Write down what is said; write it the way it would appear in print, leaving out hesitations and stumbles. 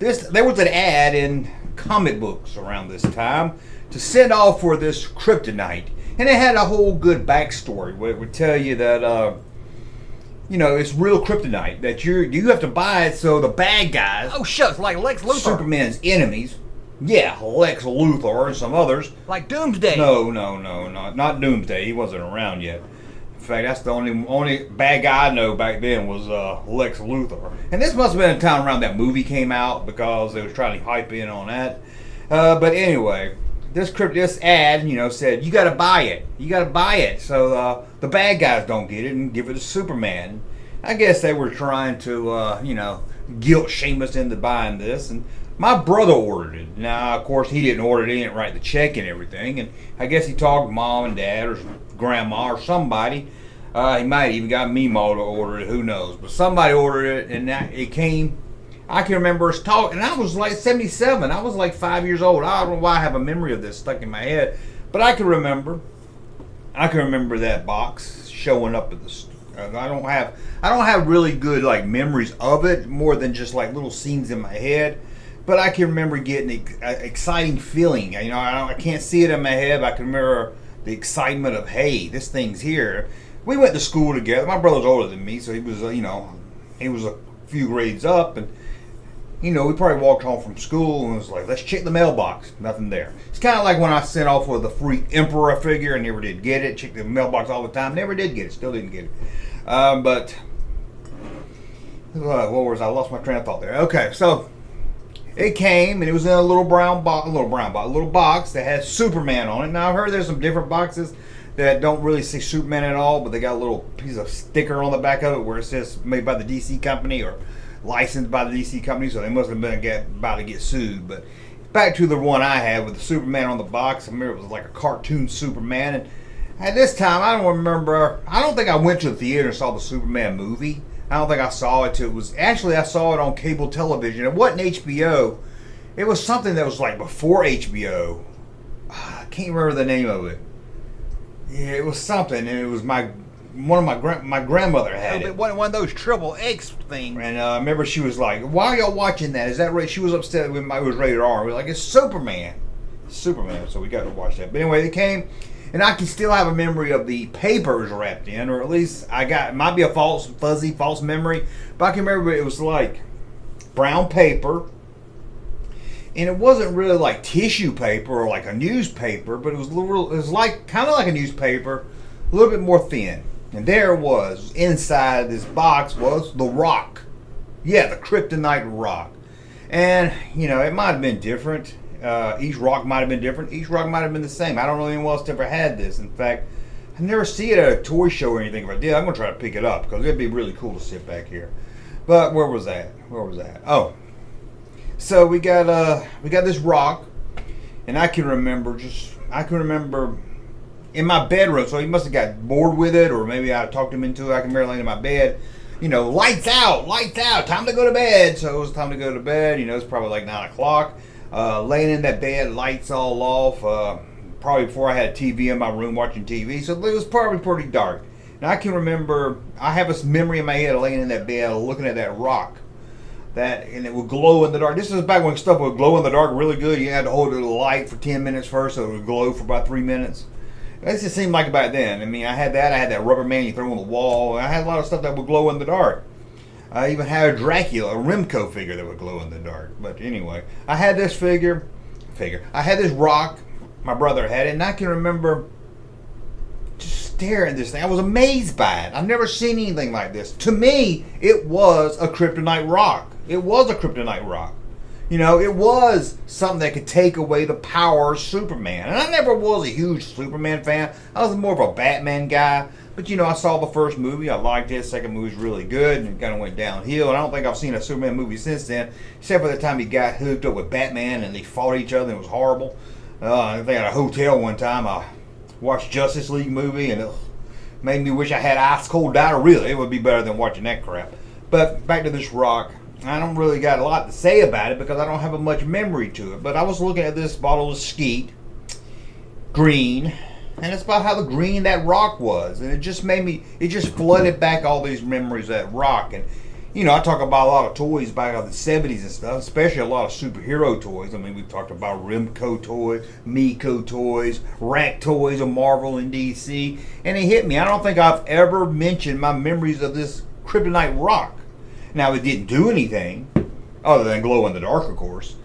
there was an ad in comic books around this time to send off for this kryptonite, and it had a whole good backstory where it would tell you that it's real kryptonite that you have to buy it so the bad guys. Oh shucks, like Lex Luthor. Superman's enemies. Yeah, Lex Luthor and some others. Like Doomsday. No, not Doomsday. He wasn't around yet. In fact, that's the only bad guy I know back then was Lex Luthor. And this must have been a time around that movie came out because they was trying to hype in on that. But anyway, this ad, said you got to buy it. You got to buy it so the bad guys don't get it and give it to Superman. I guess they were trying to, guilt shame us into buying this. And my brother ordered it. Now, of course, he didn't order it. He didn't write the check and everything. And I guess he talked to mom and dad or grandma or somebody. He might even got Meemaw to order it. Who knows? But somebody ordered it, and it came. I can remember us talking, and I was like 77. I was like 5 years old. I don't know why I have a memory of this stuck in my head, but I can remember. I can remember that box showing up at the store. I don't have really good like memories of it, more than just like little scenes in my head. But I can remember getting an exciting feeling. I can't see it in my head, but I can remember the excitement of, hey, this thing's here. We went to school together. My brother's older than me, so he was, he was a few grades up, and we probably walked home from school and was like, let's check the mailbox. Nothing there. It's kind of like when I sent off with the free Emperor figure and never did get it. Checked the mailbox all the time. Never did get it. Still didn't get it. But what was I lost my train of thought there. Okay, so it came and it was in a little box that has Superman on it. Now I've heard there's some different boxes that don't really say Superman at all, but they got a little piece of sticker on the back of it where it says made by the DC company or licensed by the DC company, so they must have been about to get sued. But back to the one I had with the Superman on the box. I remember it was like a cartoon Superman, and at this time I don't think I went to the theater and saw the Superman movie. I don't think I saw it I saw it on cable television. It wasn't HBO. It was something that was like before HBO. I can't remember the name of it. Yeah, it was something, and it was my grandmother had it. One of those triple X things. And I remember she was like, "Why are y'all watching that? Is that right?" She was upset when it was rated R. We were like, "It's Superman." So we got to watch that. But anyway, they came, and I can still have a memory of the papers wrapped in, or at least it might be a false memory, but I can remember it was like brown paper. And it wasn't really like tissue paper or like a newspaper, but it was kind of like a newspaper, a little bit more thin. And there it was. Inside this box was the rock. Yeah, the kryptonite rock. And, it might have been different. Each rock might have been different. Each rock might have been the same. I don't know anyone else ever had this. In fact, I never see it at a toy show or anything. If I did, I'm going to try to pick it up because it'd be really cool to sit back here. But where was that? Oh. So we got this rock, and I can remember in my bedroom. So he must have got bored with it, or maybe I talked him into it. I can remember laying in my bed, lights out, time to go to bed. So it was time to go to bed. It's probably like 9:00. Laying in that bed, lights all off. Probably before I had a TV in my room watching TV, so it was probably pretty dark. And I can remember, I have a memory in my head of laying in that bed, looking at that rock. And it would glow in the dark. This is back when stuff would glow in the dark really good. You had to hold it in the light for 10 minutes first, so it would glow for about 3 minutes. That just seemed like back then. I mean, I had that rubber man you throw on the wall. I had a lot of stuff that would glow in the dark. I even had a Dracula, a Remco figure that would glow in the dark. But anyway, I had this figure. I had this rock. My brother had it, and I can remember just staring at this thing. I was amazed by it. I've never seen anything like this. To me, it was a kryptonite rock. It was a kryptonite rock. It was something that could take away the power of Superman. And I never was a huge Superman fan. I was more of a Batman guy. But, I saw the first movie. I liked it. Second movie was really good. And it kind of went downhill. And I don't think I've seen a Superman movie since then. Except for the time he got hooked up with Batman and they fought each other and it was horrible. I think at a hotel one time I watched Justice League movie and it made me wish I had ice cold diarrhea. It would be better than watching that crap. But back to this rock. I don't really got a lot to say about it because I don't have much memory to it. But I was looking at this bottle of skeet, green, and it's about how the green that rock was. And it just flooded back all these memories of that rock. And, you know, I talk about a lot of toys back of the 70s and stuff, especially a lot of superhero toys. I mean, we've talked about Remco toys, Miko toys, Rack toys of Marvel and DC. And it hit me. I don't think I've ever mentioned my memories of this Kryptonite rock. Now, it didn't do anything other than glow in the dark, of course.